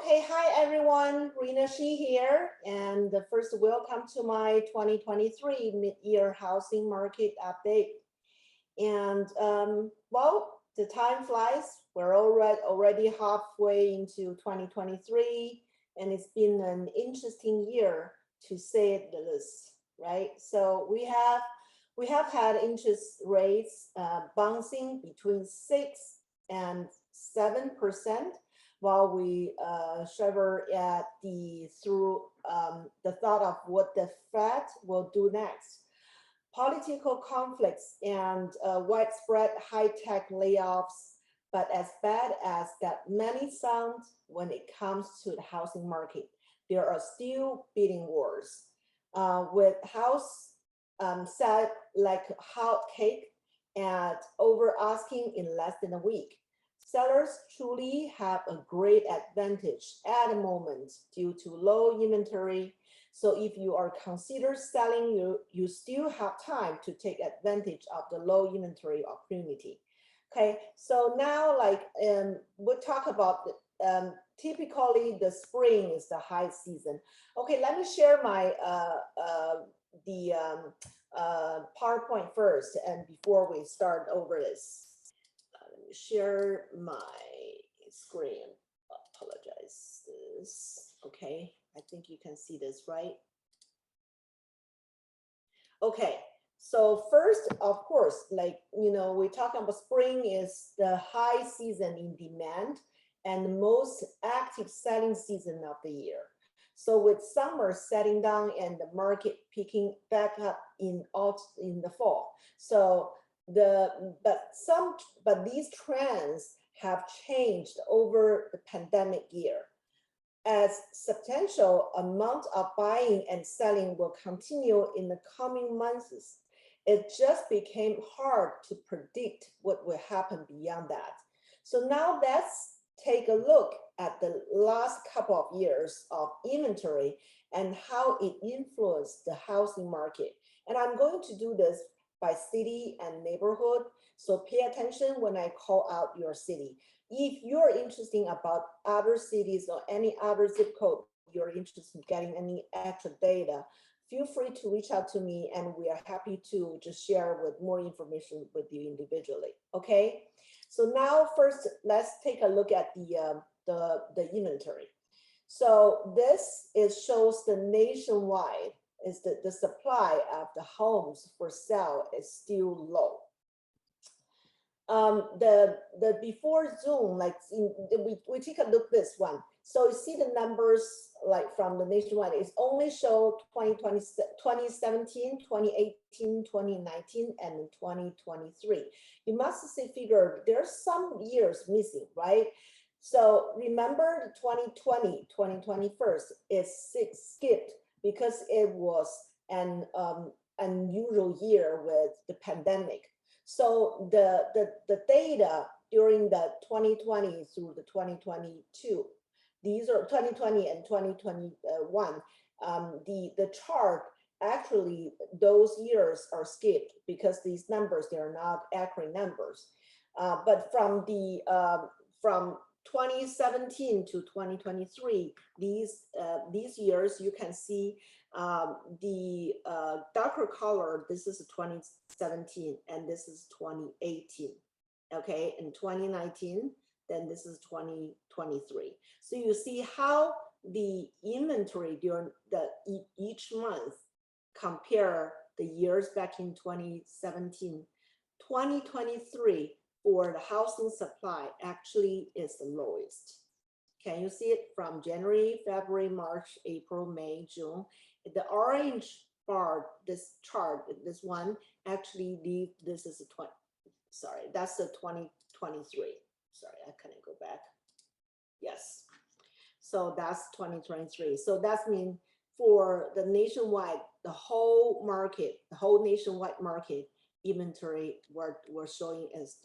Okay, hi everyone, Renna Shee here, and first welcome to my 2023 mid-year housing market update. And well, the time flies. We're already halfway into 2023, and it's been an interesting year to say the least, right? So we have had interest rates bouncing between 6 and 7%. While we shiver at the thought of what the Fed will do next. Political conflicts and widespread high-tech layoffs, but as bad as that many sound when it comes to the housing market, there are still bidding wars. With house set like hot cake and over asking in less than a week. Sellers truly have a great advantage at the moment due to low inventory. So if you are considered selling, you still have time to take advantage of the low inventory opportunity. Okay, so now we'll talk about typically the spring is the high season. Okay, let me share my PowerPoint first, and before we start over this. Share my screen. Apologize this. Okay, I think you can see this, right? Okay, so first, of course, we're talking about spring is the high season in demand and the most active selling season of the year. So with summer setting down and the market picking back up in the fall. So but these trends have changed over the pandemic year. As substantial amount of buying and selling will continue in the coming months, it just became hard to predict what will happen beyond that. So now let's take a look at the last couple of years of inventory and how it influenced the housing market. And I'm going to do this by city and neighborhood. So pay attention when I call out your city. If you're interested about other cities or any other zip code, you're interested in getting any extra data, feel free to reach out to me and we are happy to just share with more information with you individually, okay? So now first, let's take a look at the inventory. So this shows the nationwide is that the supply of the homes for sale is still low. The before Zoom, we take a look this one. So you see the numbers like from the nationwide, it's only show 2017, 2018, 2019, and 2023. You must see figure there's some years missing, right? So remember 2020, 2021 is skipped because it was an unusual year with the pandemic. So the data during the 2020 through the 2022, these are 2020 and 2021. The chart actually those years are skipped because these numbers, they are not accurate numbers. But from 2017 to 2023, these years you can see the darker color. This is 2017 and this is 2018. Okay, in 2019, then this is 2023. So you see how the inventory during each month compare the years back in 2017, 2023. For the housing supply actually is the lowest. Can you see it from January, February, March, April, May, June? The orange bar, this chart, this one, actually this is that's the 2023. Sorry, I couldn't go back. Yes, so that's 2023. So that means for the nationwide, the whole market, the whole nationwide market, inventory we're showing as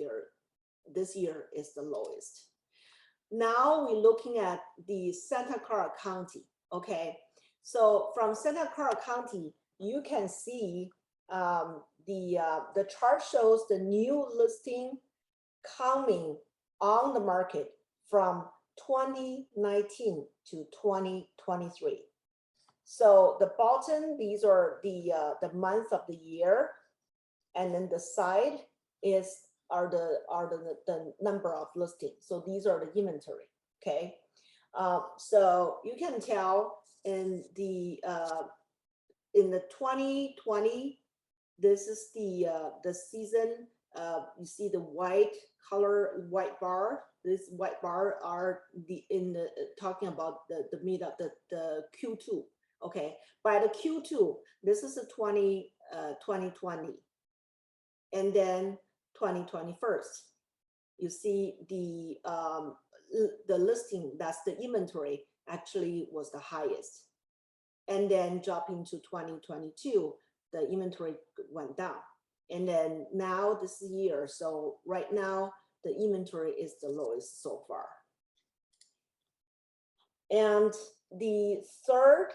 this year is the lowest. Now we're looking at the Santa Clara County. Okay, so from Santa Clara County, you can see the chart shows the new listing coming on the market from 2019 to 2023. So the bottom, these are the month of the year, and then the side are the number of listings. So these are the inventory. Okay, so you can tell in the 2020, this is the season. You see the white bar. This white bar are talking about the mid of the Q2. Okay, by the Q2, this is the 2020, and then 2021. You see the listing, that's the inventory, actually was the highest, and then dropping to 2022, the inventory went down, and then now this year, so right now the inventory is the lowest so far. And the third,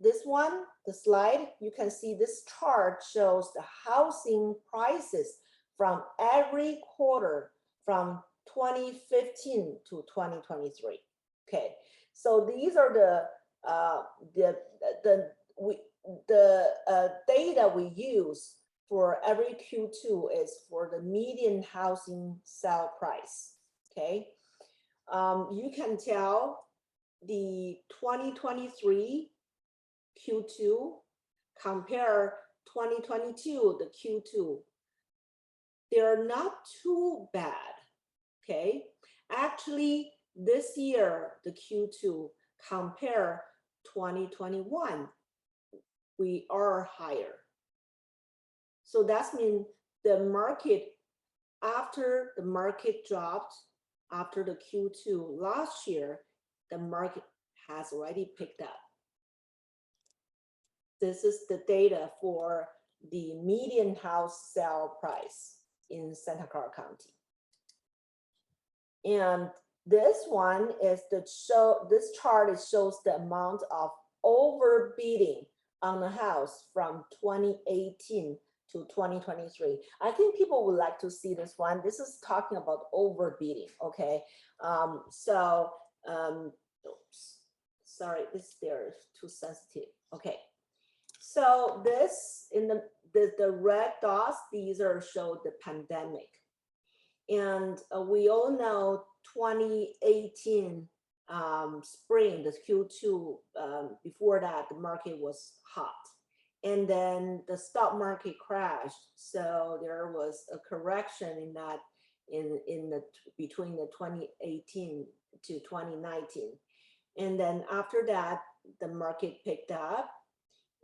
this one, the slide, you can see this chart shows the housing prices from every quarter from 2015 to 2023. Okay, so these are the data we use for every Q2 is for the median housing sale price. Okay, you can tell the 2023 Q2 compare 2022 the Q2, they're not too bad. Okay, actually this year the Q2 compare 2021, we are higher. So that means the market, after the market dropped after the Q2 last year, the market has already picked up. This is the data for the median house sale price in Santa Clara County. And this one is this chart shows the amount of overbidding on the house from 2018 to 2023. I think people would like to see this one. This is talking about overbidding. Okay, oops, sorry, this there is too sensitive. Okay, so this in the red dots, these are show the pandemic, and we all know 2018 spring, the Q2, before that the market was hot, and then the stock market crashed, so there was a correction in that between the 2018 to 2019, and then after that the market picked up.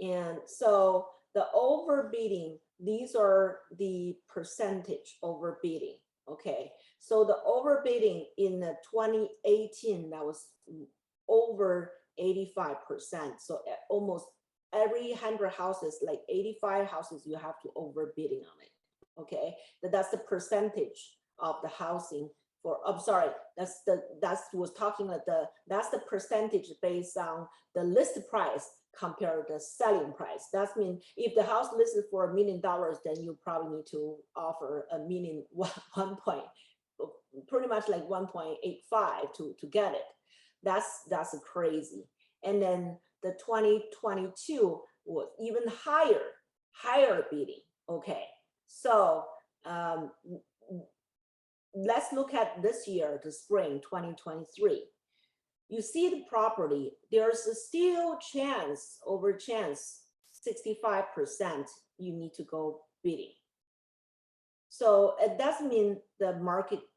And so the overbidding, these are the percentage overbidding. Okay, so the overbidding in the 2018, that was over 85%. So almost every 100 houses, like 85 houses, you have to overbidding on it. Okay, that's the percentage of the housing for, I'm sorry, that's was talking about that's the percentage based on the list price compared to the selling price. That means if the house listed for $1 million, then you probably need to offer a million, pretty much like 1.85 to get it. That's crazy. And then the 2022 was even higher bidding. Okay, so let's look at this year, the spring 2023. You see the property, there's a still chance, 65% you need to go bidding. So it doesn't mean the market,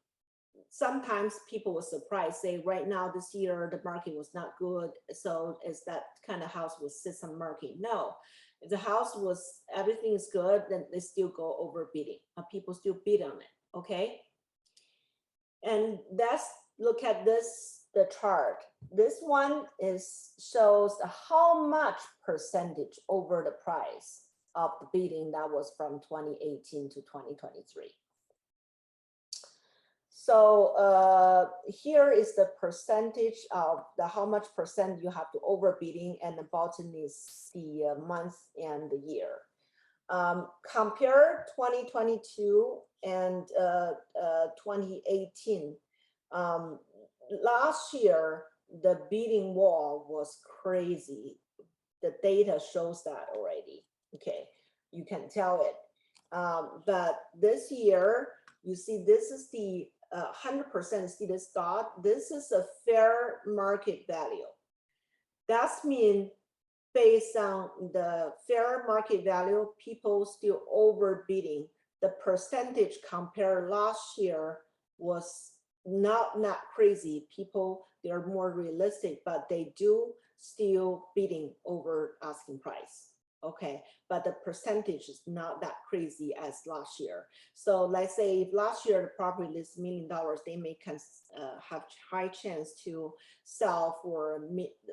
sometimes people were surprised, say right now this year the market was not good, so is that kind of house will sit on market? No, if the house was, everything is good, then they still go over bidding, people still bid on it. Okay, and let's look at this, the chart. This one shows how much percentage over the price of the bidding that was from 2018 to 2023. So here is the percentage of how much percent you have to overbidding, and the bottom is the month and the year. Compare 2022 and 2018. last year, the bidding war was crazy. The data shows that already. Okay, you can tell it. But this year, you see, this is the 100% see this dot. This is a fair market value. That means based on the fair market value, people still overbidding. The percentage compared last year was not crazy. People, they're more realistic, but they do still bidding over asking price. Okay, but the percentage is not that crazy as last year. So let's say if last year the property lists $1 million, they may have high chance to sell for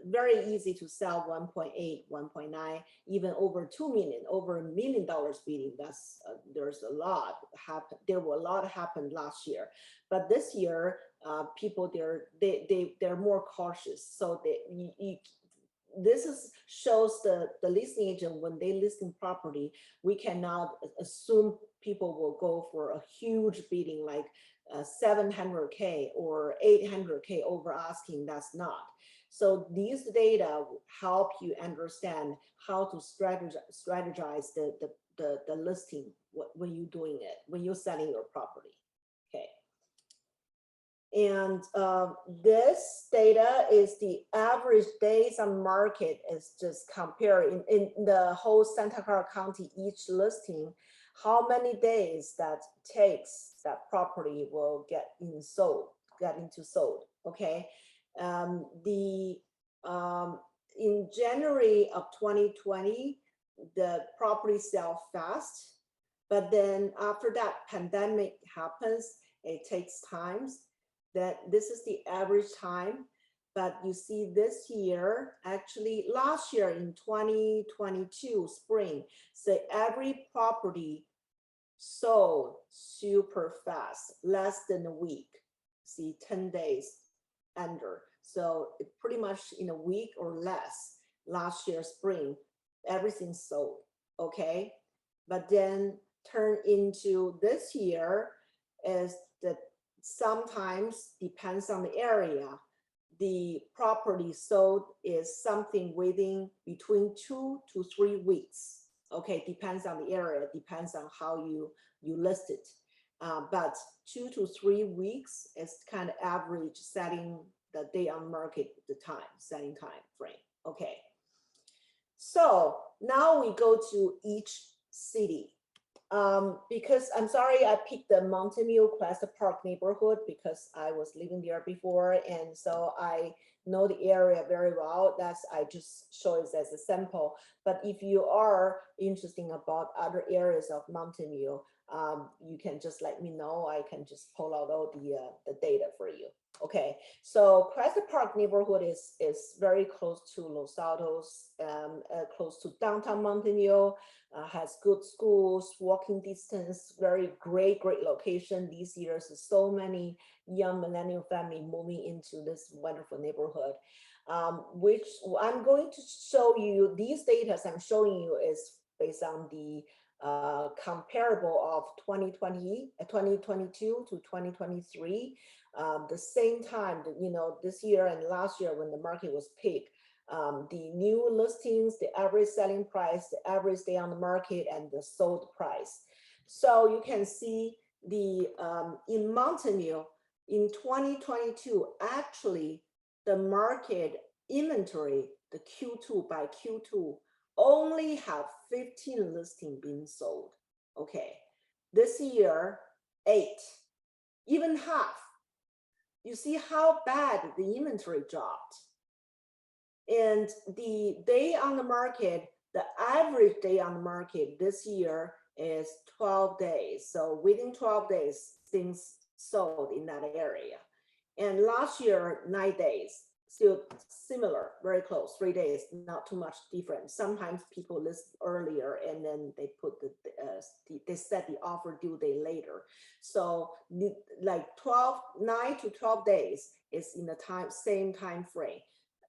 very easy to sell 1.8, 1.9, even over 2 million, over $1 million bidding. That's there's a lot happen. There were a lot happened last year, but this year people they're more cautious. So this shows the listing agent when they listing property, we cannot assume people will go for a huge bidding like 700K or 800K over asking. That's not. So these data help you understand how to strategize the listing when you're doing it, when you're selling your property. Okay. And this data is the average days on market, is just comparing in the whole Santa Clara County, each listing, how many days that takes that property will get into sold. Okay. In January of 2020, the property sell fast, but then after that pandemic happens, it takes time. That this is the average time, but you see this year, actually last year in 2022 spring, so every property sold super fast, less than a week. See, 10 days under. So it pretty much in a week or less, last year spring, everything sold, okay? But then turn into this year is that sometimes depends on the area, the property sold is something within between 2 to 3 weeks. Okay, depends on the area, depends on how you list it. But 2 to 3 weeks is kind of average setting the day on market, the time, setting time frame. Okay. So now we go to each city. Because I'm sorry, I picked the Mountain View Crest Park neighborhood because I was living there before, and so I know the area very well. I just show it as a sample. But if you are interested about other areas of Mountain View, you can just let me know. I can just pull out all the data for you. Okay, so Crest Park neighborhood is very close to Los Altos, close to downtown Mountain View, has good schools, walking distance, very great location. These years, so many young millennial family moving into this wonderful neighborhood, which I'm going to show you. These data I'm showing you is based on the comparable of 2022 to 2023. The same time, this year and last year when the market was peak, the new listings, the average selling price, the average day on the market, and the sold price. So you can see the in Mountain View in 2022, actually the market inventory, the Q2 by Q2, only have 15 listings being sold. Okay, this year 8, even half. You see how bad the inventory dropped. And the day on the market, the average day on the market this year is 12 days. So within 12 days, things sold in that area. And last year, 9 days, still similar, very close, 3 days, not too much different. Sometimes people list earlier and then they put they set the offer due date later. So like 9 to 12 days is in the same time frame.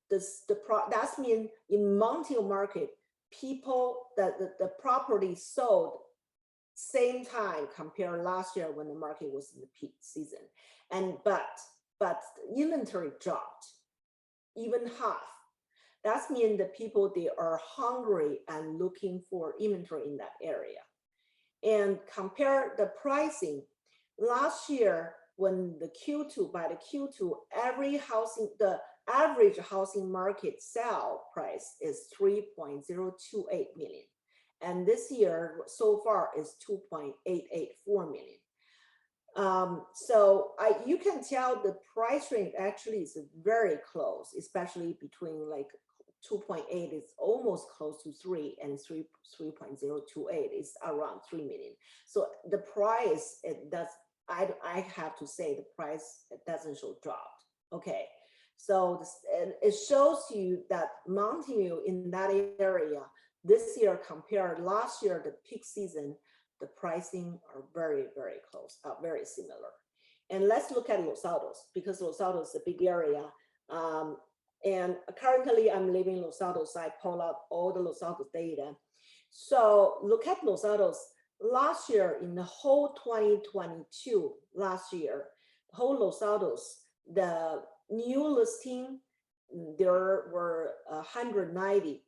That means in Mountain market, people the property sold same time compared last year when the market was in the peak season. But but the inventory dropped, even half. That means the people, they are hungry and looking for inventory in that area. And compare the pricing. Last year, when the Q2, by the Q2, the average housing market sale price is 3.028 million. And this year, so far, is 2.884 million. So you can tell the price range actually is very close, especially between like 2.8 is almost close to 3, and 3.028 is around 3 million. So the price, it does, I have to say the price, it doesn't show dropped. Okay, so and it shows you that Mountain View in that area this year compared last year, the peak season, the pricing are very, very close, very similar. And let's look at Los Altos, because Los Altos is a big area. And currently I'm living in Los Altos, so I pull out all the Los Altos data. So look at Los Altos. Last year, in the whole 2022, last year, the whole Los Altos, the new listing, there were 190.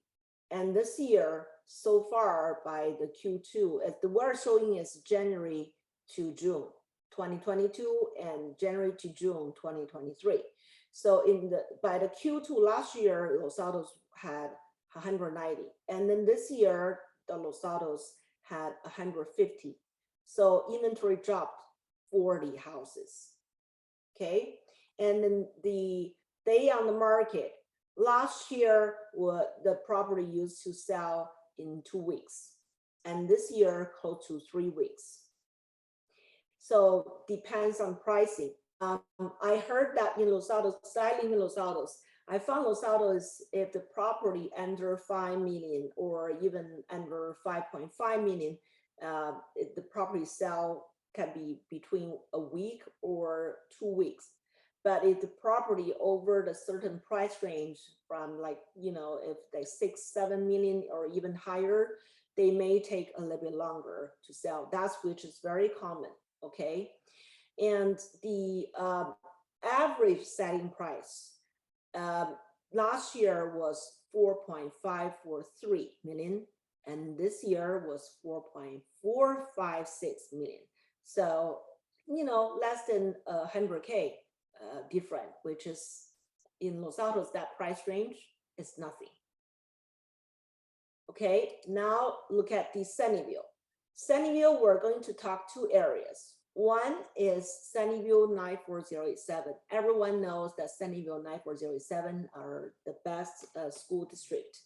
And this year, so far by the Q2, as the we're showing is January to June 2022 and January to June 2023. So by the Q2 last year, Los Altos had 190, and then this year the Los Altos had 150. So inventory dropped 40 houses. Okay, and then the day on the market last year, the property used to sell in 2 weeks, and this year close to 3 weeks. So depends on pricing. I heard that in Los Altos, selling in Los Altos, I found Los Altos, if the property under 5 million or even under 5.5 million, the property sale can be between a week or 2 weeks. But if the property over the certain price range from like, you know, if they 6-7 million or even higher, they may take a little bit longer to sell. That's which is very common. Okay. And the average selling price last year was 4.543 million, and this year was 4.456 million. So, you know, less than 100K different, which is in Los Altos, that price range is nothing. Okay, now look at the Sunnyvale. Sunnyvale, we're going to talk 2 areas. One is Sunnyvale 94087. Everyone knows that Sunnyvale 94087 are the best school district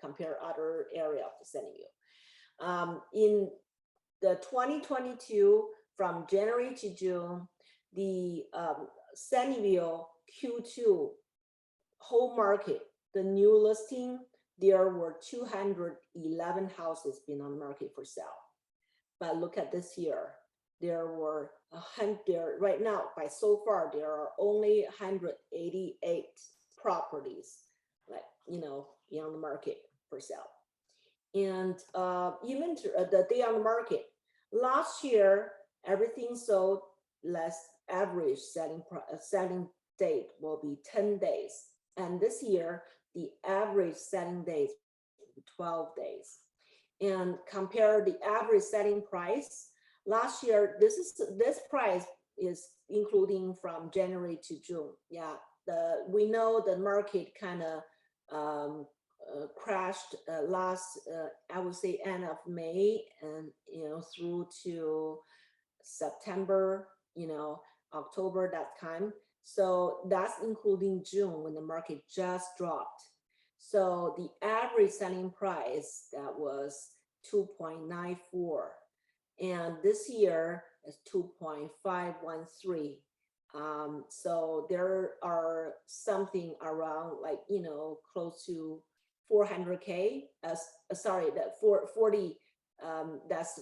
compared to other area of the Sunnyvale. In the 2022, from January to June, the Sunnyvale Q2 whole market, the new listing, there were 211 houses being on the market for sale. But look at this year, there were 100, right now, by so far, there are only 188 properties, like, you know, on the market for sale. And even the day on the market, last year, everything sold less, average selling date will be 10 days. And this year, the average selling days will be 12 days. And compare the average selling price. Last year, this price is including from January to June. Yeah, we know the market kind of crashed last, I would say, end of May, and you know, through to September, you know, October, that time. So that's including June when the market just dropped. So the average selling price that was 2.94, and this year is 2.513. So there are something around, like, you know, close to 400K. Sorry, that 40. That's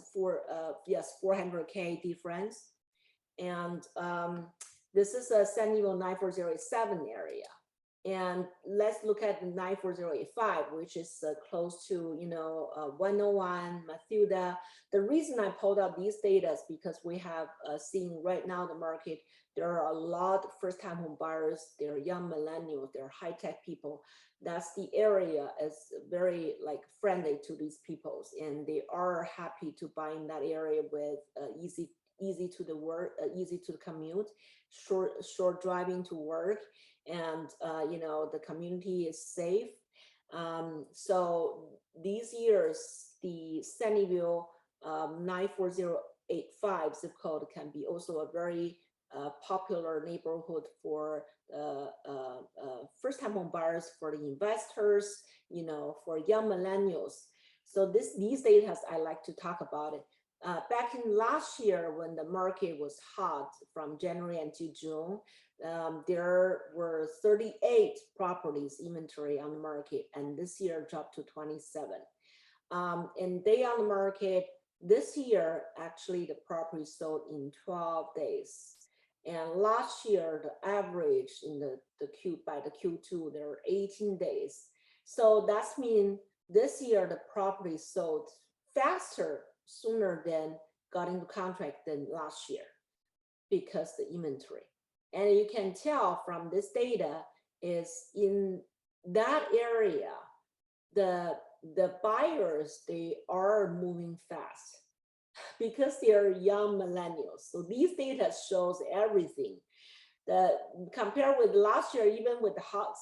yes, 400K difference. And this is a Sunnyvale 94087 area. And let's look at the 94085, which is close to, 101, Mathilda. The reason I pulled out these data is because we have seen right now the market, there are a lot of first-time home buyers, they're young millennials, they're high-tech people. That's the area is very like friendly to these peoples, and they are happy to buy in that area with easy to the work, easy to the commute, short driving to work, and the community is safe. So these years, the Sunnyvale 94085 zip code can be also a very popular neighborhood for first-time home buyers, for the investors, for young millennials. So these data, I like to talk about it. Back in last year, when the market was hot from January until June, there were 38 properties inventory on the market, and this year dropped to 27. And day on the market, this year, actually the property sold in 12 days. And last year, the average in by the Q2, there were 18 days. So that's mean this year, the property sold faster, sooner than got into contract than last year, because the inventory. And you can tell from this data is in that area, the buyers, they are moving fast because they are young millennials. So these data shows everything. Compared with last year, even with the hot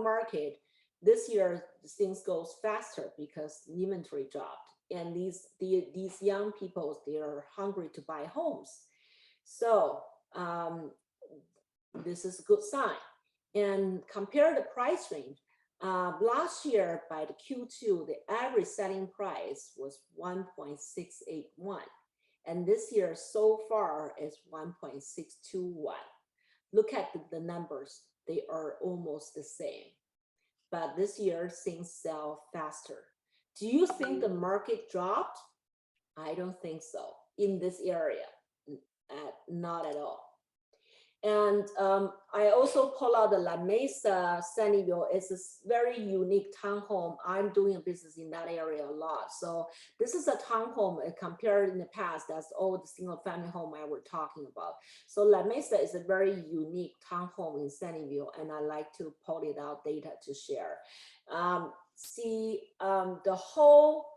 market, this year things goes faster because the inventory dropped, and these young people, they are hungry to buy homes. So this is a good sign. And compare the price range. Last year, by the Q2, the average selling price was 1.681. And this year, so far, is 1.621. Look at the numbers. They are almost the same. But this year, things sell faster. Do you think the market dropped? I don't think so in this area. Not at all. And I also call out the La Mesa, Sunnyvale. It's a very unique townhome. I'm doing a business in that area a lot. So this is a townhome compared in the past. That's all the single family home I were talking about. So La Mesa is a very unique townhome in Sunnyvale, and I like to pull it out data to share. The whole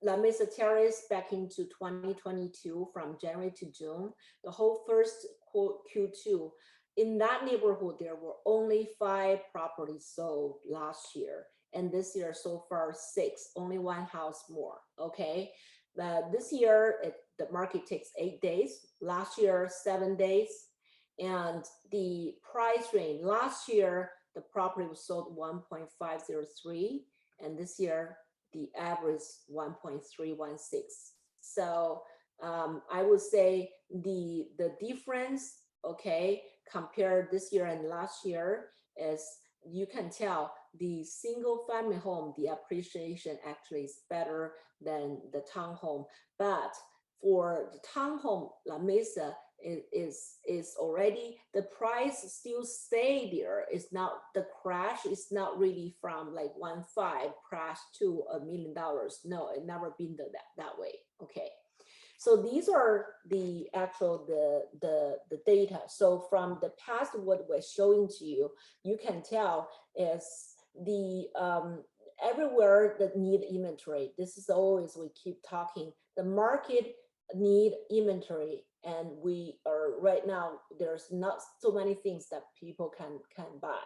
La Mesa Terrace back into 2022 from January to June, the whole first Q2, in that neighborhood, there were only 5 properties sold last year. And this year, so far, 6, only 1 house more, okay? But this year, the market takes 8 days. Last year, 7 days. And the price range, last year, the property was sold 1.503, and this year, the average 1.316. So I would say the difference, okay, compared this year and last year, is you can tell the single family home, the appreciation actually is better than the townhome. But for the townhome, La Mesa is already, the price still stay there. It's not, the crash is not really from like 1.5 crash to $1 million. No, it never been that way. Okay. So these are the actual, the data. So from the past, what we're showing to you, you can tell is the, everywhere that need inventory. This is always, we keep talking, the market need inventory, and we are right now, there's not so many things that people can buy.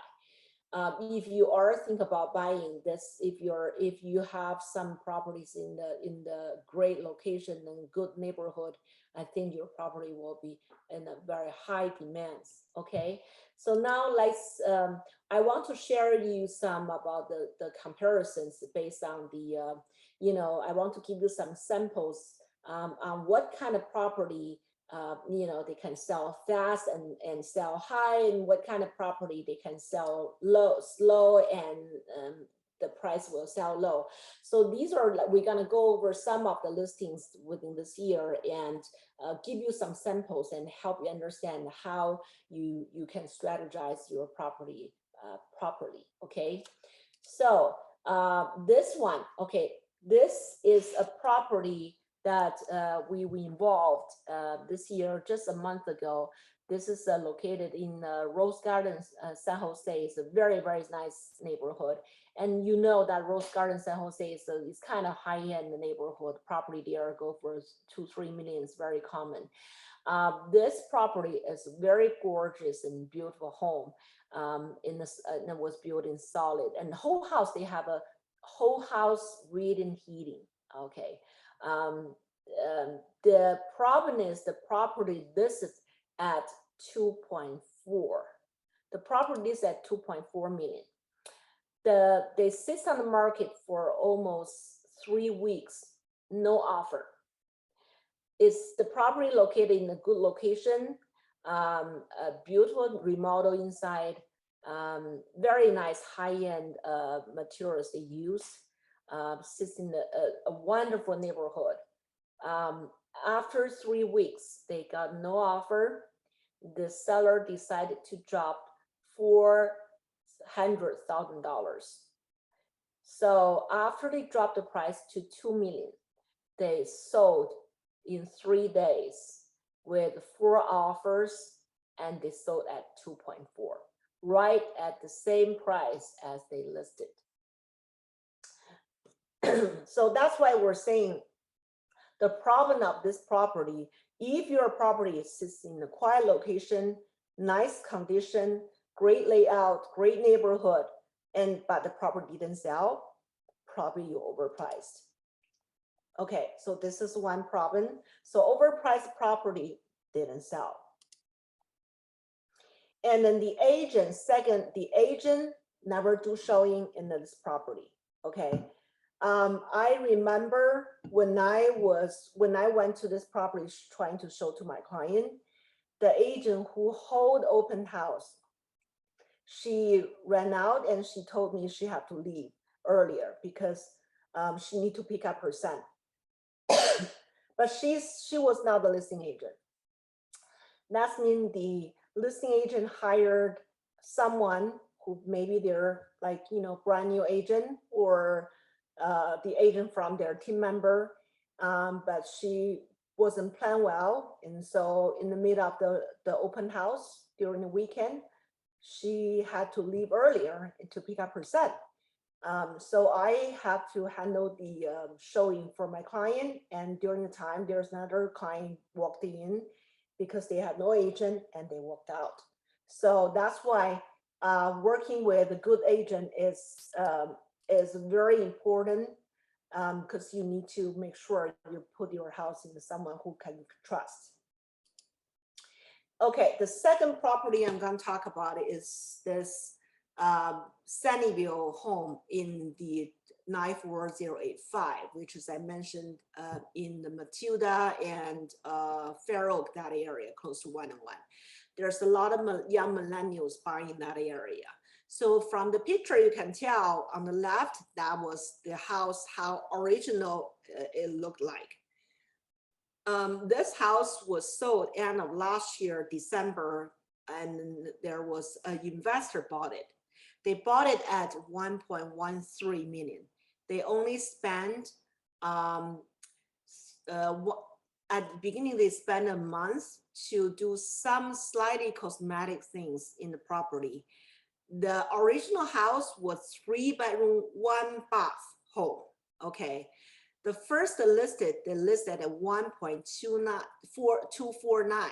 If you are think about buying this, if you have some properties in the great location and good neighborhood, I think your property will be in a very high demands. Okay, so now let's I want to share you some about the comparisons based on the I want to give you some samples on what kind of property they can sell fast and sell high, and what kind of property they can sell slow and the price will sell low. So these are, we're gonna go over some of the listings within this year and give you some samples and help you understand how you can strategize your property properly, okay? So this one, okay, this is a property that we involved this year, just a month ago. This is located in Rose Gardens, San Jose. It's a very, very nice neighborhood. And you know that Rose Garden, San Jose is kind of high-end neighborhood. Property there go for 2-3 million. It's very common. This property is very gorgeous and beautiful home. In this, it was built in solid. And the whole house, they have a whole house reading heating. Okay. The problem is the property, this is at 2.4. The property is at 2.4 million. They sit on the market for almost 3 weeks, no offer. Is the property located in a good location, a beautiful remodel inside, very nice high-end materials they use, sits in a wonderful neighborhood. After 3 weeks, they got no offer. The seller decided to drop $400,000. So after they dropped the price to 2 million, they sold in 3 days with 4 offers, and they sold at 2.4, right at the same price as they listed. So that's why we're saying the problem of this property, if your property sits in a quiet location, nice condition, great layout, great neighborhood, but the property didn't sell, probably you're overpriced. Okay, so this is one problem. So overpriced property didn't sell. And then the agent, second, the agent never do showing in this property. Okay. I remember when I went to this property trying to show to my client, the agent who hold open house, she ran out and she told me she had to leave earlier because she need to pick up her son. But she was not the listing agent. That means the listing agent hired someone who maybe they're like, you know, brand new agent or the agent from their team member, but she wasn't planned well. And so in the middle of the open house during the weekend, she had to leave earlier to pick up her son. So I have to handle the showing for my client. And during the time, there's another client walked in because they had no agent and they walked out. So that's why working with a good agent is very important because you need to make sure you put your house into someone who can trust. Okay, the second property I'm going to talk about is this SUNNYVALE home in the 94085, which is I mentioned in the Matilda and Fair Oak, that area close to 101. There's a lot of young millennials buying that area. So from the picture, you can tell on the left, that was the house, how original it looked like. This house was sold end of last year, December, and there was an investor bought it. They bought it at 1.13 million. They only spent, at the beginning, they spent a month to do some slightly cosmetic things in the property. The original house was 3-bedroom, 1-bath home, okay? The first they listed at 1.249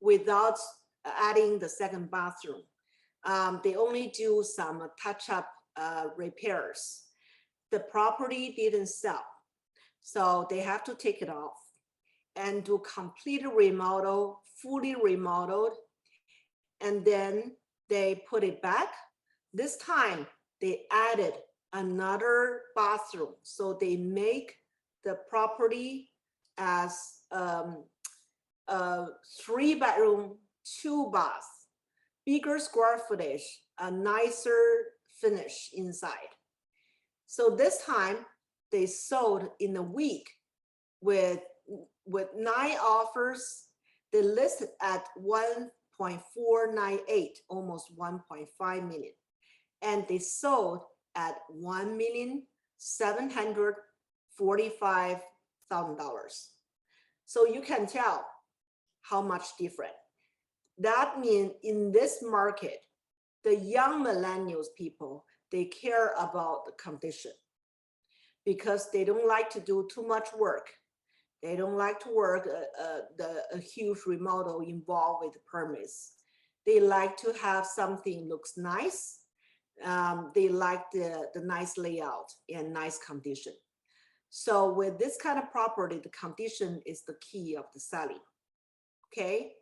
without adding the second bathroom. They only do some touch-up repairs. The property didn't sell, so they have to take it off and do complete remodel, fully remodeled, and then they put it back. This time they added another bathroom, so they make the property as 3-bedroom, 2-bath, bigger square footage, a nicer finish inside. So this time they sold in a week with 9 offers. They listed at 1.498, almost 1.5 million. And they sold at $1,745,000. So you can tell how much different. That means in this market, the young millennials people, they care about the condition because they don't like to do too much work. They don't like to work a huge remodel involved with permits. They like to have something looks nice. They like the nice layout and nice condition. So with this kind of property, the condition is the key of the selling. Okay.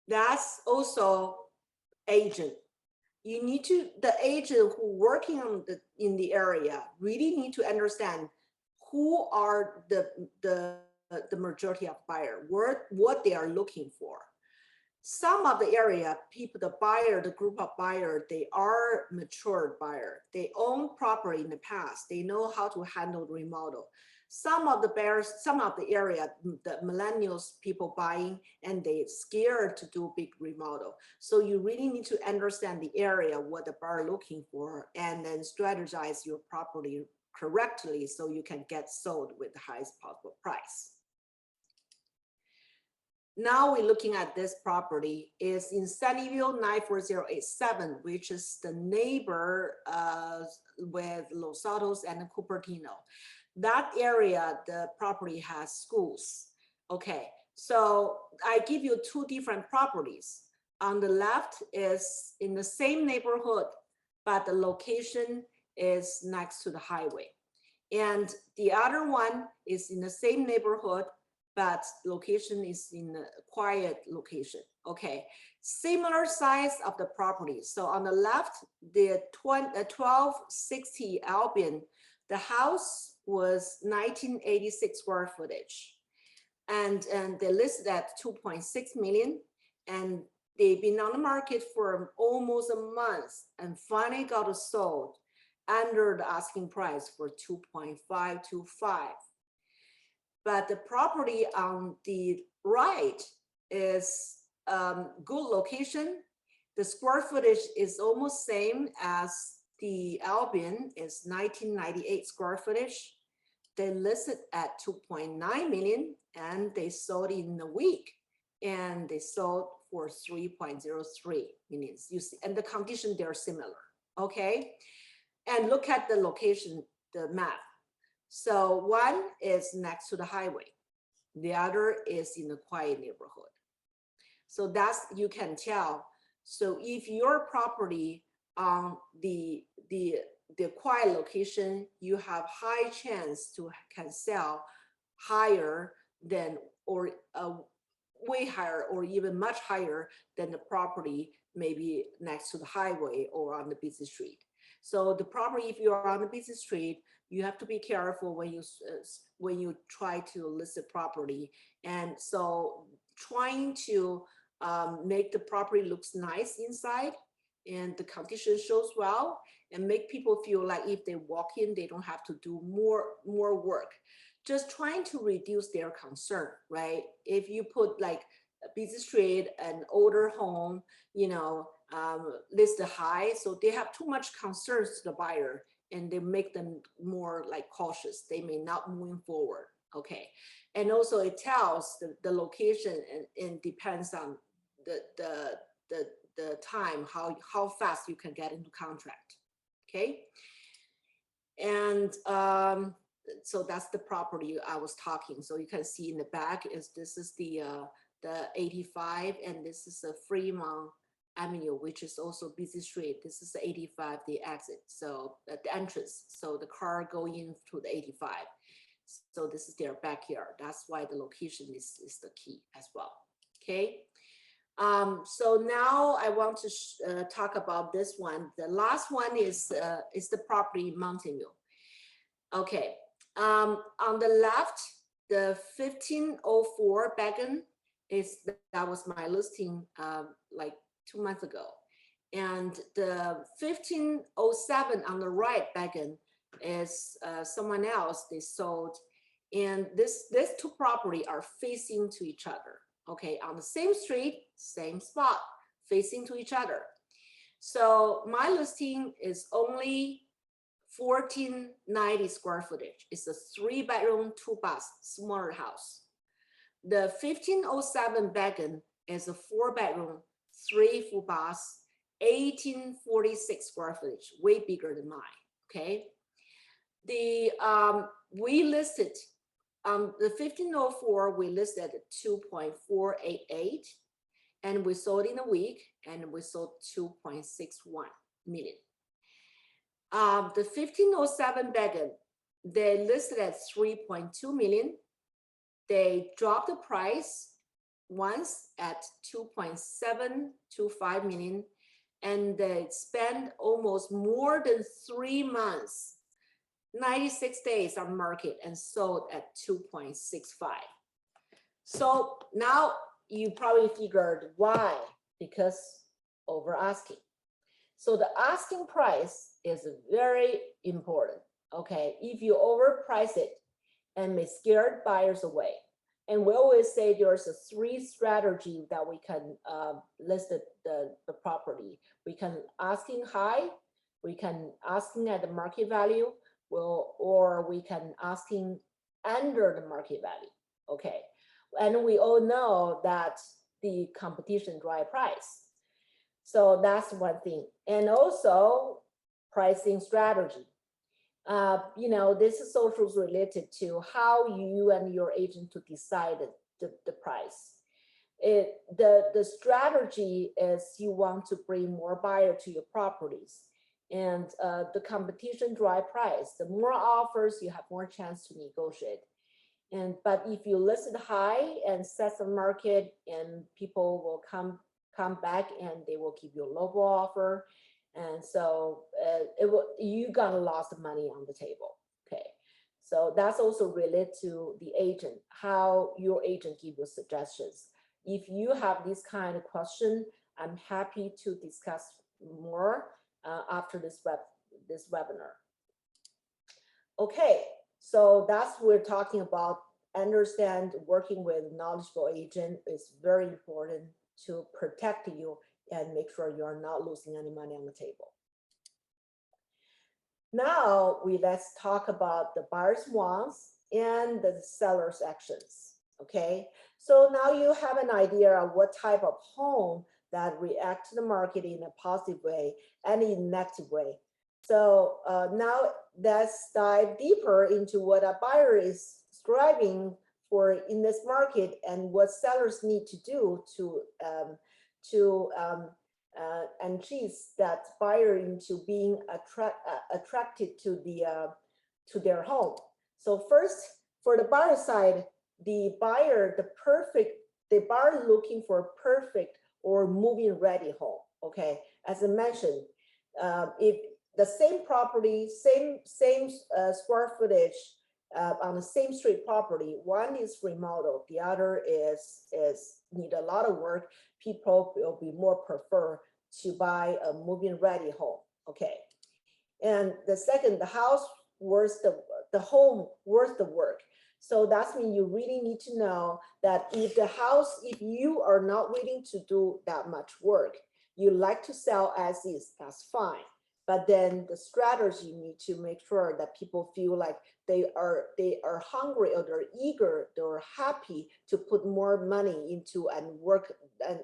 That's also agent. You need to, the agent who working on in the area really need to understand who are the majority of buyer, what they are looking for. Some of the area people, the buyer, the group of buyer, they are matured buyer. They own property in the past. They know how to handle the remodel. Some of the buyers, some of the area, the millennials people buying, and they scared to do big remodel. So you really need to understand the area, what the buyer looking for, and then strategize your property correctly so you can get sold with the highest possible price. Now we're looking at this property is in Sunnyvale 94087, which is the neighbor with Los Altos and Cupertino. That area, the property has schools. Okay, so I give you 2 different properties. On the left is in the same neighborhood, but the location is next to the highway. And the other one is in the same neighborhood, but location is in a quiet location. Okay, similar size of the property. So on the left, the 1260 Albion, the house was 1986 square footage, and they listed at 2.6 million, and they've been on the market for almost a month, and finally got sold under the asking price for 2.525. But the property on the right is good location. The square footage is almost same as the Albion, is 1998 square footage. They listed at 2.9 million and they sold in a week, and they sold for 3.03 million. You see, and the condition, they're similar. Okay, and look at the location, the map. So one is next to the highway, the other is in a quiet neighborhood. So that's, you can tell. So if your property on the quiet location, you have high chance to can sell higher than, or way higher, or even much higher than the property maybe next to the highway or on the busy street. So the property, if you're on the busy street, you have to be careful when you try to list a property. And so trying to make the property looks nice inside, and the condition shows well, and make people feel like if they walk in, they don't have to do more work. Just trying to reduce their concern, right? If you put like a busy street, an older home, you know, listed high, so they have too much concerns to the buyer, and they make them more like cautious. They may not move forward. Okay, and also it tells the location, and depends on the time, how fast you can get into contract. Okay, and so that's the property I was talking. So you can see in the back is, this is the 85, and this is the Fremont Avenue, which is also busy street. This is the 85, the exit, so the entrance. So the car going in to the 85. So this is their backyard. That's why the location is the key as well. Okay. So now I want to talk about this one. The last one is the property in Mountain View. Okay. On the left, the 1504 Beacon that was my listing like 2 months ago. And the 1507 on the right wagon is someone else they sold. And these two property are facing to each other. Okay, on the same street, same spot, facing to each other. So my listing is only 1490 square footage. It's a 3-bedroom, 2-bath, smaller house. The 1507 wagon is a 4-bedroom, 3 full baths, 1846 square footage, way bigger than mine. Okay. The we listed the 1504, we listed 2.488, and we sold in a week, and we sold 2.61 million. The 1507 wagon, they listed at 3.2 million. They dropped the price once at 2.725 million, and they spent almost more than 3 months, 96 days on market, and sold at 2.65. So now you probably figured why, because over asking. So the asking price is very important. Okay, if you overprice it and may scare buyers away. And we always say there's a 3 strategy that we can list the property. We can asking high, we can asking at the market value, or we can asking under the market value. Okay, and we all know that the competition drive price. So that's one thing. And also pricing strategy. You know, this is also related to how you and your agent to decide the price. The strategy is you want to bring more buyer to your properties, and the competition drive price. The more offers, you have more chance to negotiate. But if you list it high and set the market, and people will come back and they will give you a low offer. And so you gonna lost money on the table. Okay, so that's also related to the agent, how your agent give you suggestions. If you have this kind of question, I'm happy to discuss more after this webinar. Okay, so that's what we're talking about. Understand working with knowledgeable agent is very important to protect you and make sure you're not losing any money on the table. Now let's talk about the buyer's wants and the seller's actions. Okay, so now you have an idea of what type of home that react to the market in a positive way and in a negative way. So now let's dive deeper into what a buyer is striving for in this market and what sellers need to do to enchase that buyer into being attracted to their home. So first, for the buyer side, the buyer looking for a perfect or move-in ready home. Okay, as I mentioned, if the same property, same square footage on the same street property, one is remodeled, the other is need a lot of work, people will be more prefer to buy a move-in ready home. Okay, and the second, the house worth the home worth the work. So that's mean you really need to know that if you are not willing to do that much work, you like to sell as is, that's fine. But then the strategy, you need to make sure that people feel like they are hungry, or they're eager, they're happy to put more money into and work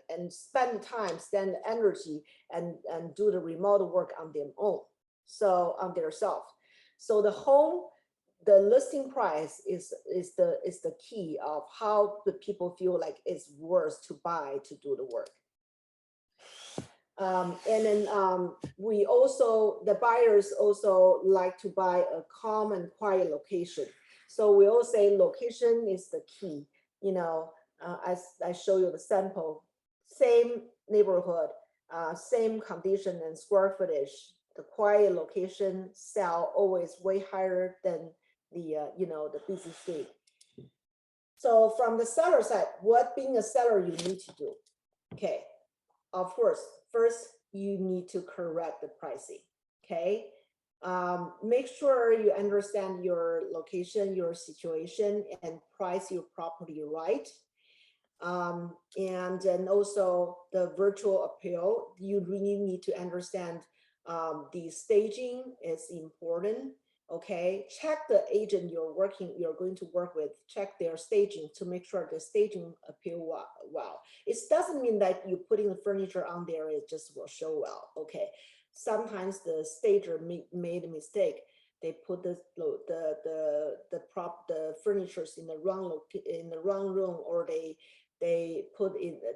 and spend time, spend energy, and do the remote work on their own. So on their self. So the listing price is the key of how the people feel like it's worth to buy to do the work. And then the buyers also like to buy a calm and quiet location. So we all say location is the key. You know, as I show you the sample, same neighborhood, same condition and square footage, the quiet location sell always way higher than the the busy street. So from the seller side, what being a seller you need to do? Okay. of course, first you need to correct the pricing, okay? Make sure you understand your location, your situation, and price your property right. And then also the virtual appeal, you really need to understand the staging is important. Okay, check the agent you're going to work with, check their staging to make sure the staging appeal well. It doesn't mean that you putting the furniture on there, it just will show well. Okay, sometimes the stager made a mistake. They put the furnitures in the wrong room, or they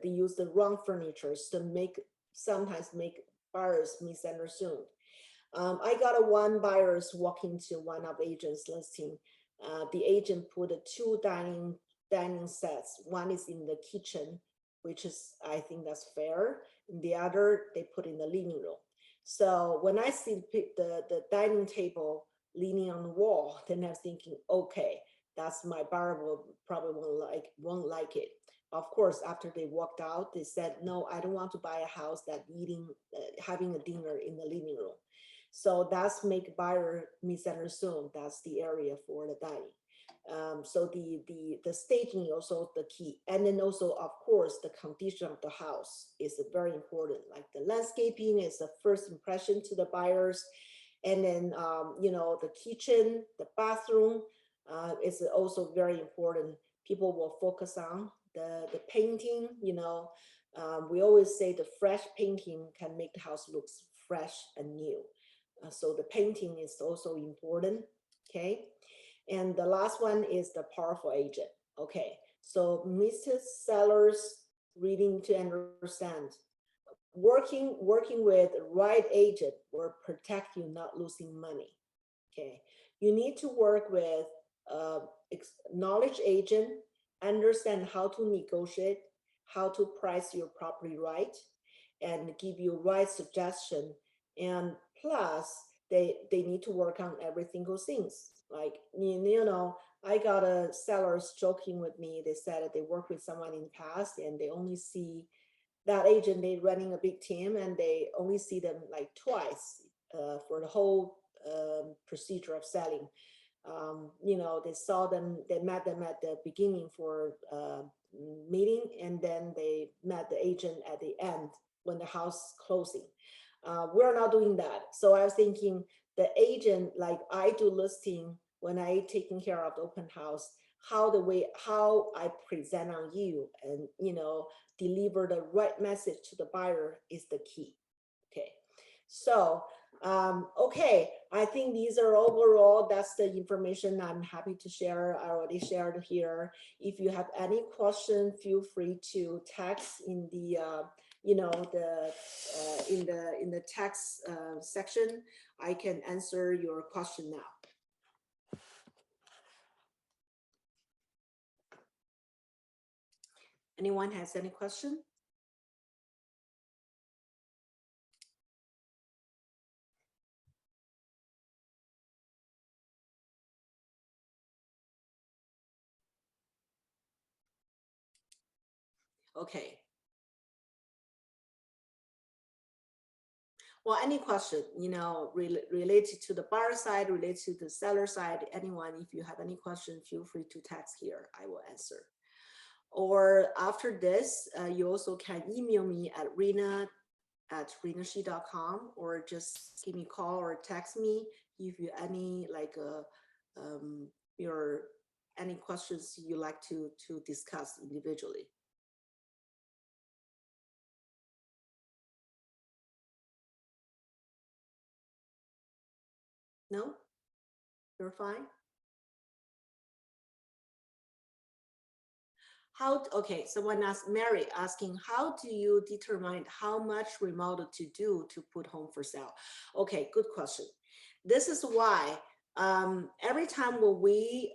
use the wrong furnitures to sometimes make buyers misunderstood. I got one buyers walking to one of agents listing. The agent put two dining sets. One is in the kitchen, which is, I think that's fair. And the other they put in the living room. So when I see the dining table leaning on the wall, then I was thinking, okay, that's my buyer probably won't like it. Of course, after they walked out, they said, no, I don't want to buy a house that having a dinner in the living room. So that's make buyer misunderstood. That's the area for the dining. So the staging also the key. And then also, of course, the condition of the house is very important. Like the landscaping is the first impression to the buyers. And then, you know, the kitchen, the bathroom is also very important. People will focus on the painting, you know. We always say the fresh painting can make the house look fresh and new. So the painting is also important, okay? And the last one is the powerful agent, okay? So Mr. Sellers reading to understand, working with the right agent will protect you not losing money, okay? You need to work with knowledge agent, understand how to negotiate, how to price your property right, and give you right suggestion. And plus, they need to work on every single things. Like, you know, I got a sellers joking with me. They said that they worked with someone in the past and they only see that agent, they running a big team and they only see them like twice for the whole procedure of selling. You know, they met them at the beginning for meeting, and then they met the agent at the end when the house closing. We're not doing that. So I was thinking the agent, like I do listing when I taking care of the open house, how I present on you and, you know, deliver the right message to the buyer is the key. Okay. So, okay, I think these are overall, that's the information I'm happy to share. I already shared here. If you have any question, feel free to text in the, you know, in the text section. I can answer your question now. Anyone has any question? Okay. Well, any question, you know, related to the buyer side, related to the seller side, anyone, if you have any question, feel free to text here. I will answer. Or after this, you also can email me at rena@rennashee.com, or just give me a call or text me if you any like any questions you like to discuss individually. No, you're fine. Okay, someone asked, Mary asking, how do you determine how much remodel to do to put home for sale? Okay, good question. This is why every time when we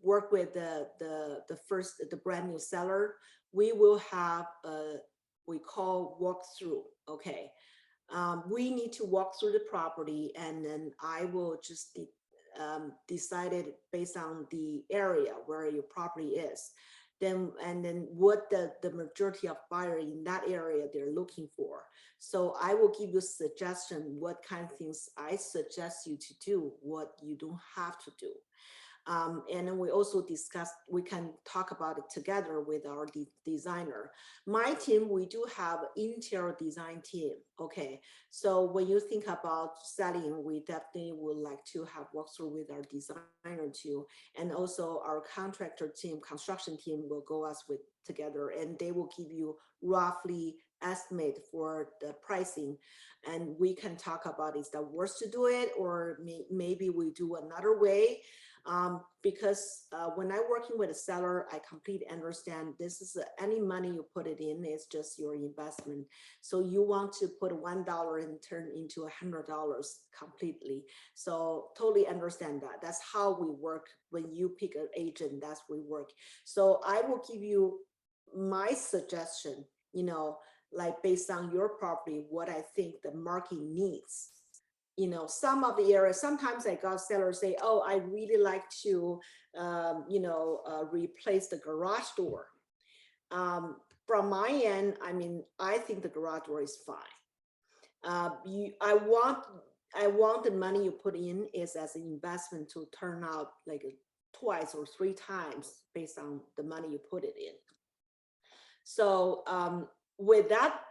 work with the brand new seller, we will have we call walkthrough. Okay, we need to walk through the property, and then I will just decided based on the area where your property is. and then what the majority of buyer in that area they're looking for. So I will give you a suggestion what kind of things I suggest you to do, what you don't have to do. And then we also discussed, we can talk about it together with our designer. My team, we do have interior design team. Okay, so when you think about selling, we definitely would like to have walkthrough with our designer too. And also our contractor team, construction team will go us with together, and they will give you roughly estimate for the pricing. And we can talk about, is that worth to do it, or maybe we do another way. Because when I'm working with a seller, I completely understand this is any money you put it in, it's just your investment. So you want to put $1 and turn into $100 completely. So totally understand that. That's how we work. When you pick an agent, that's we work. So I will give you my suggestion, you know, like based on your property, what I think the market needs. You know, some of the areas, sometimes I got sellers say, oh, I really like to, replace the garage door. From my end, I mean, I think the garage door is fine. I want the money you put in is as an investment to turn out like twice or 3 times based on the money you put it in. So with that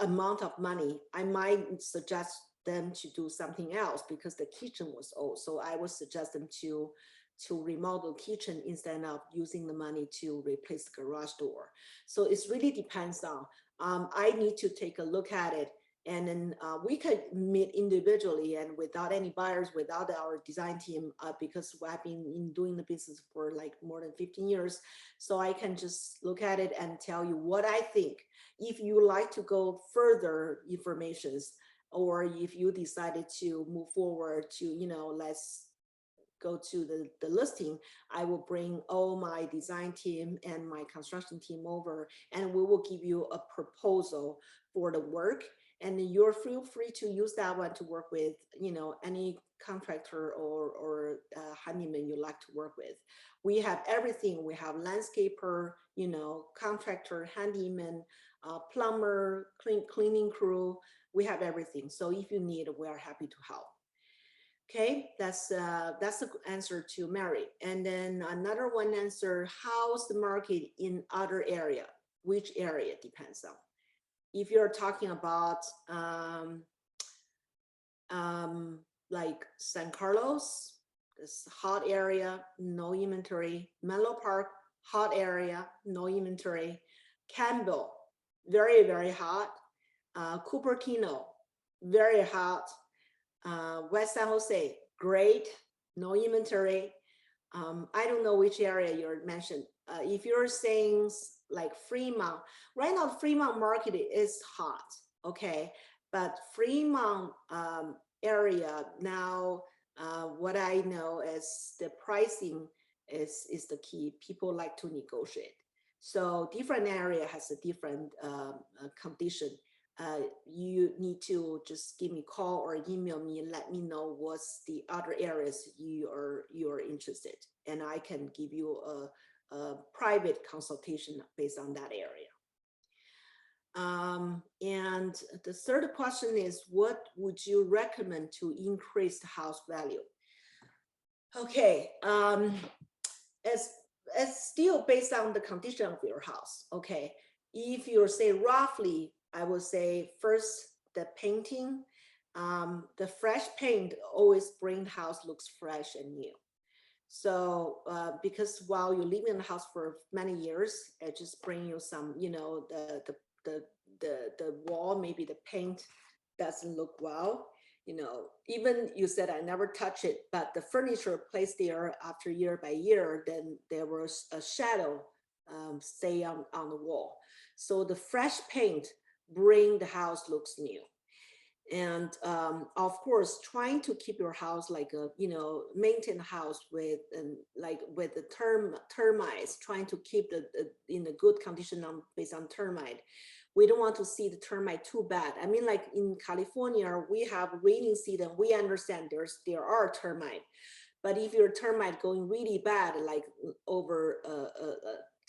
amount of money, I might suggest them to do something else because the kitchen was old. So I would suggest them to remodel kitchen instead of using the money to replace the garage door. So it really depends on, I need to take a look at it, and then we could meet individually and without any buyers, without our design team, because I've been doing the business for like more than 15 years. So I can just look at it and tell you what I think. If you like to go further informations, or if you decided to move forward to, you know, let's go to the listing, I will bring all my design team and my construction team over, and we will give you a proposal for the work. And you're feel free to use that one to work with, you know, any contractor or handyman you like to work with. We have everything. We have landscaper, you know, contractor, handyman, plumber, cleaning crew. We have everything. So if you need, we are happy to help. Okay, that's the answer to Mary. And then another one answer, how's the market in other area? Which area depends on. If you're talking about like San Carlos, this hot area, no inventory. Menlo Park, hot area, no inventory. Campbell, very, very hot. Cupertino, very hot. West San Jose, great, no inventory. I don't know which area you mentioned. If you're saying like Fremont, right now Fremont market is hot, okay? But Fremont area now, what I know is the pricing is the key. People like to negotiate. So different area has a different condition. You need to just give me a call or email me and let me know what's the other areas you are interested, and I can give you a private consultation based on that area. And the third question is, what would you recommend to increase the house value? Okay, it's still based on the condition of your house. Okay, if you say roughly, I would say first the painting, the fresh paint always bring the house looks fresh and new. So because while you live in the house for many years, it just bring you some, you know, the wall, maybe the paint doesn't look well. You know, even you said I never touch it, but the furniture placed there after year by year, then there was a shadow stay on the wall. So the fresh paint bring the house looks new. And of course, trying to keep your house like a, you know, maintain house with like with the termites, trying to keep the in a good condition based on termite. We don't want to see the termite too bad. I mean, like in California, we have rainy season. We understand there are termite, but if your termite going really bad, like over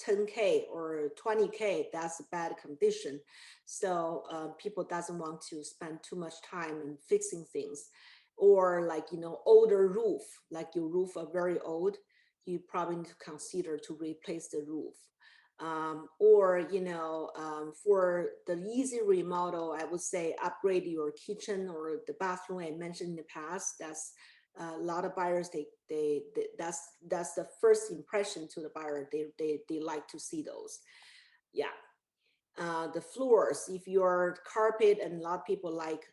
10K or 20K, that's a bad condition. So people doesn't want to spend too much time in fixing things. Or like, older roof, like your roof are very old, you probably need to consider to replace the roof. Or, for the easy remodel, I would say upgrade your kitchen or the bathroom I mentioned in the past. That's a lot of buyers, that's the first impression to the buyer. They like to see those. Yeah. The floors, if your carpet, and a lot of people like,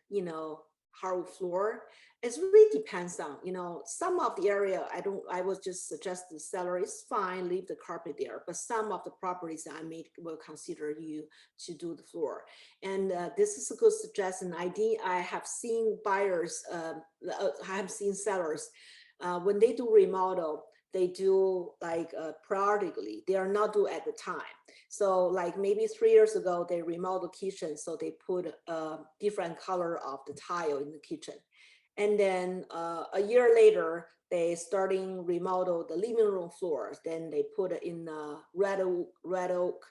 hardwood floor, it really depends on, some of the area, I would just suggest the seller is fine, leave the carpet there, but some of the properties I will consider you to do the floor. And this is a good suggestion. I have seen buyers, I have seen sellers, when they do remodel, they do like periodically, they are not do at the time. So like maybe 3 years ago, they remodeled the kitchen. So they put a different color of the tile in the kitchen. And then a year later, they starting remodel the living room floors. Then they put it in red oak,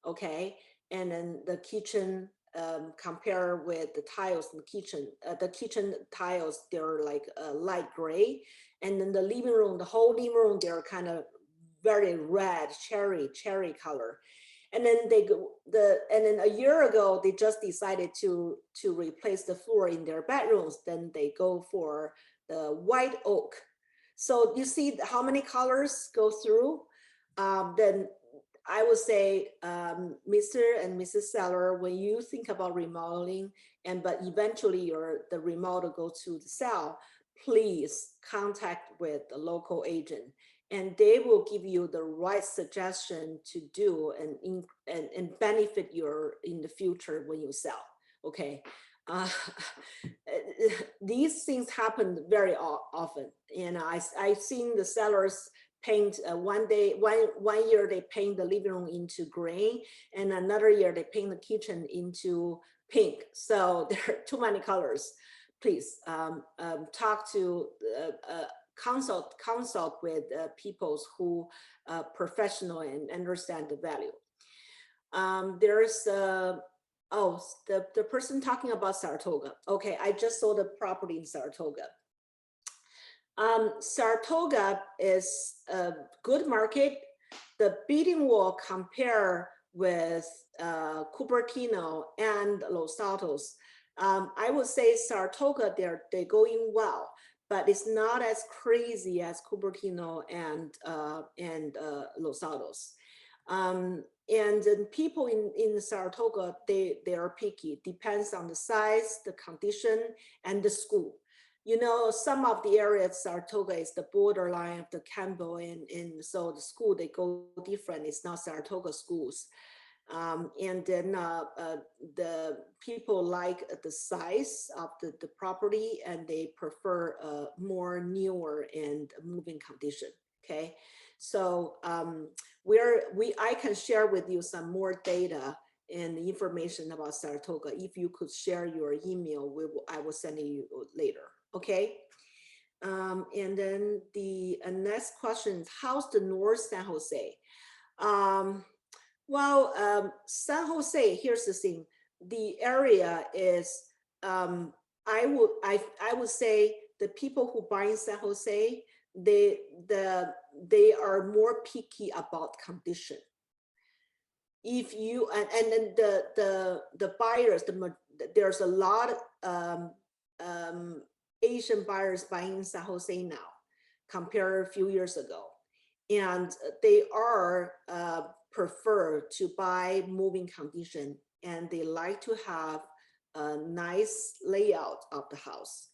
okay? And then the kitchen, compare with the tiles in the kitchen tiles, they're like light gray. And then the living room, the whole living room, they're kind of very red, cherry color. And then and then a year ago, they just decided to replace the floor in their bedrooms. Then they go for the white oak. So you see how many colors go through. Then I would say, Mr. and Mrs. Seller, when you think about remodeling, but eventually the remodel goes to the sale, please contact with the local agent, and they will give you the right suggestion to do and benefit in the future when you sell. Okay. These things happen very often, and I've seen the sellers paint one year they paint the living room into green, and another year they paint the kitchen into pink. So there are too many colors. Please talk to consult with people who professional and understand the value. There's the person talking about Saratoga. Okay, I just saw the property in Saratoga. Saratoga is a good market. The bidding war compare with Cupertino and Los Altos. I would say Saratoga, they're going well, but it's not as crazy as Cupertino and Los Altos. And then people in Saratoga, they are picky. Depends on the size, the condition, and the school. Some of the areas, Saratoga is the borderline of the Campbell, and so the school, they go different. It's not Saratoga schools. And then the people like the size of the property, and they prefer more newer and moving condition. Okay, so I can share with you some more data and information about Saratoga. If you could share your email, I will send you later. Okay. And then the next question is, how's the North San Jose? Well, San Jose, here's the thing. The area is, I would say the people who buy in San Jose, they are more picky about condition. If you and then the buyers, there's a lot of Asian buyers buying in San Jose now, compared a few years ago, and they are prefer to buy moving condition, and they like to have a nice layout of the house.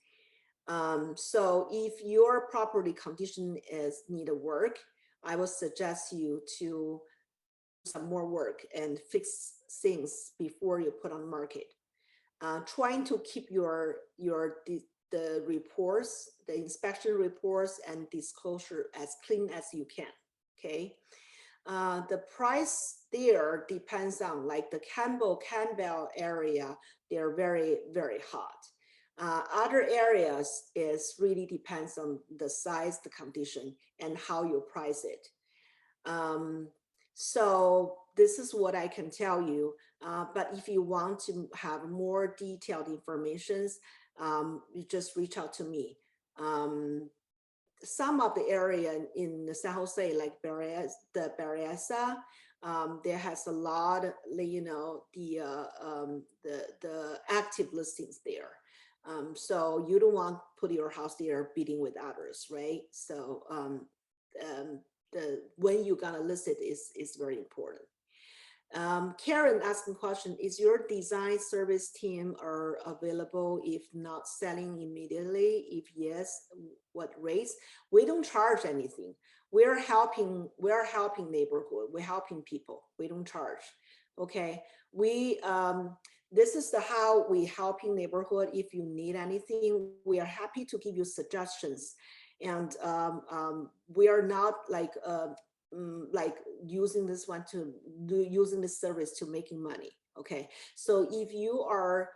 So if your property condition need work, I would suggest you to do some more work and fix things before you put on the market. Trying to keep the reports, the inspection reports and disclosure as clean as you can. Okay. The price there depends on, like the Campbell area, they're very, very hot. Other areas really depends on the size, the condition, and how you price it. So this is what I can tell you. But if you want to have more detailed information, you just reach out to me. Some of the area in San Jose, like the Berryessa, there has a lot, you know, the active listings there. So you don't want to put your house there bidding with others, right? So when you're gonna list it is very important. Karen asking question, is your design service team are available if not selling immediately? If yes, what rates? We don't charge anything. We're helping neighborhood. We're helping people. We don't charge. Okay. This is how we helping neighborhood. If you need anything, we are happy to give you suggestions. And we are not like using this one to using this service to making money. Okay, so if you are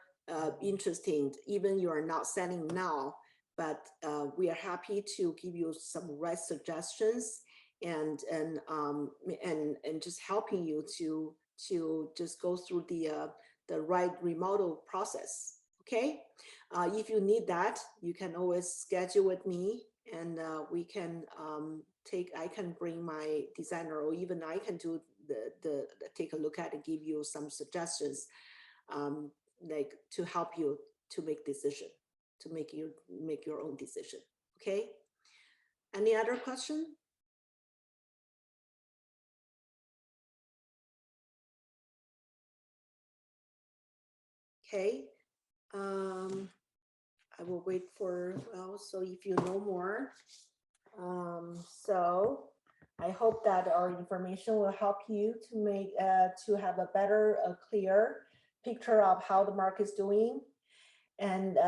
interested, even you are not selling now, but we are happy to give you some right suggestions and just helping you to just go through the right remodel process. Okay, if you need that, you can always schedule with me, and we can I can bring my designer, or even I can do the take a look at and give you some suggestions, like to help you to make decision, to make your own decision. Okay. Any other question? Okay. I will wait for, well, so if you know more. So I hope that our information will help you to make to have a better, clear picture of how the market is doing. And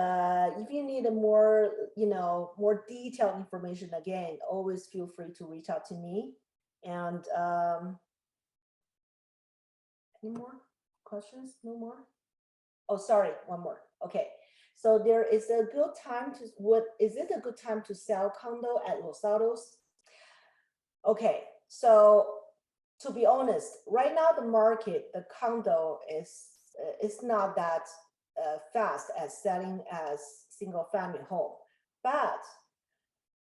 if you need a more, you know, more detailed information, again, always feel free to reach out to me. And any more questions? No more? Oh, sorry, one more. Okay. So there is a good time to, is it a good time to sell condo at Los Altos? Okay, so to be honest, right now the market, the condo is not that fast as selling as single family home, but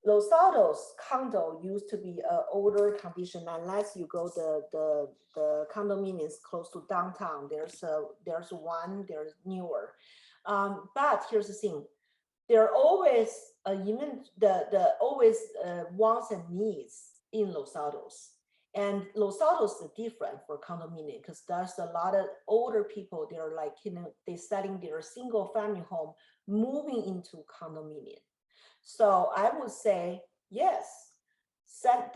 Los Altos condo used to be an older condition, unless you go the condominiums close to downtown. There's one, there's newer. But here's the thing, there are always even the always wants and needs in Los Altos. And Los Altos is different for condominium because there's a lot of older people. They're like, you know, they're selling their single family home, moving into condominium. So I would say, yes,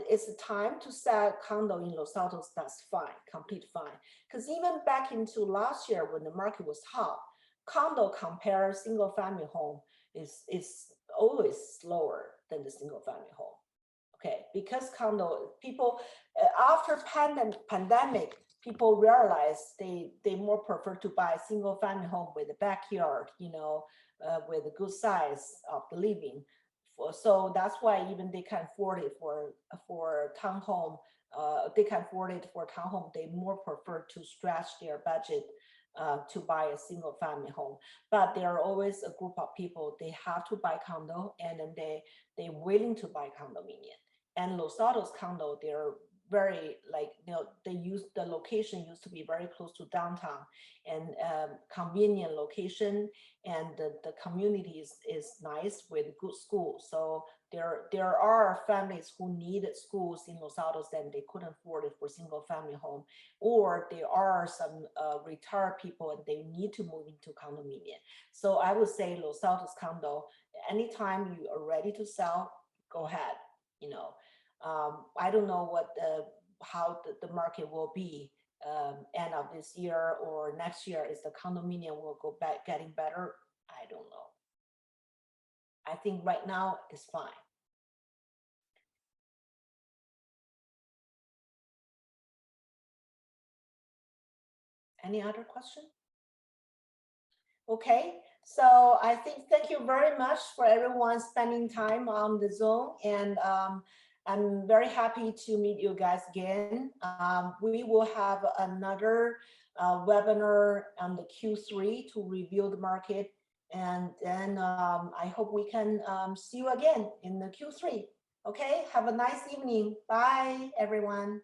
it's time to sell condo in Los Altos. That's fine, complete fine. Because even back into last year when the market was hot, condo compare single family home is always slower than the single family home. Okay, because condo people after pandemic, people realize they more prefer to buy a single family home with a backyard, you know, with a good size of the living. So that's why even they can afford it for townhome. They can afford it for townhome. They more prefer to stretch their budget to buy a single family home. But there are always a group of people, they have to buy condo, and then they're willing to buy condominium. And Los Altos condo, they're very, like, you know, the location used to be very close to downtown, and convenient location, and the community is nice with good schools. So there are families who needed schools in Los Altos and they couldn't afford it for single family home, or there are some retired people and they need to move into condominium. So I would say Los Altos condo, anytime you are ready to sell, go ahead. You know, I don't know how the market will be end of this year or next year. Is the condominium will go back getting better? I don't know. I think right now it's fine. Any other question? Okay, so I think thank you very much for everyone spending time on the Zoom, and I'm very happy to meet you guys again. We will have another webinar on the Q3 to review the market. And then I hope we can see you again in the Q3. Okay, have a nice evening. Bye, everyone.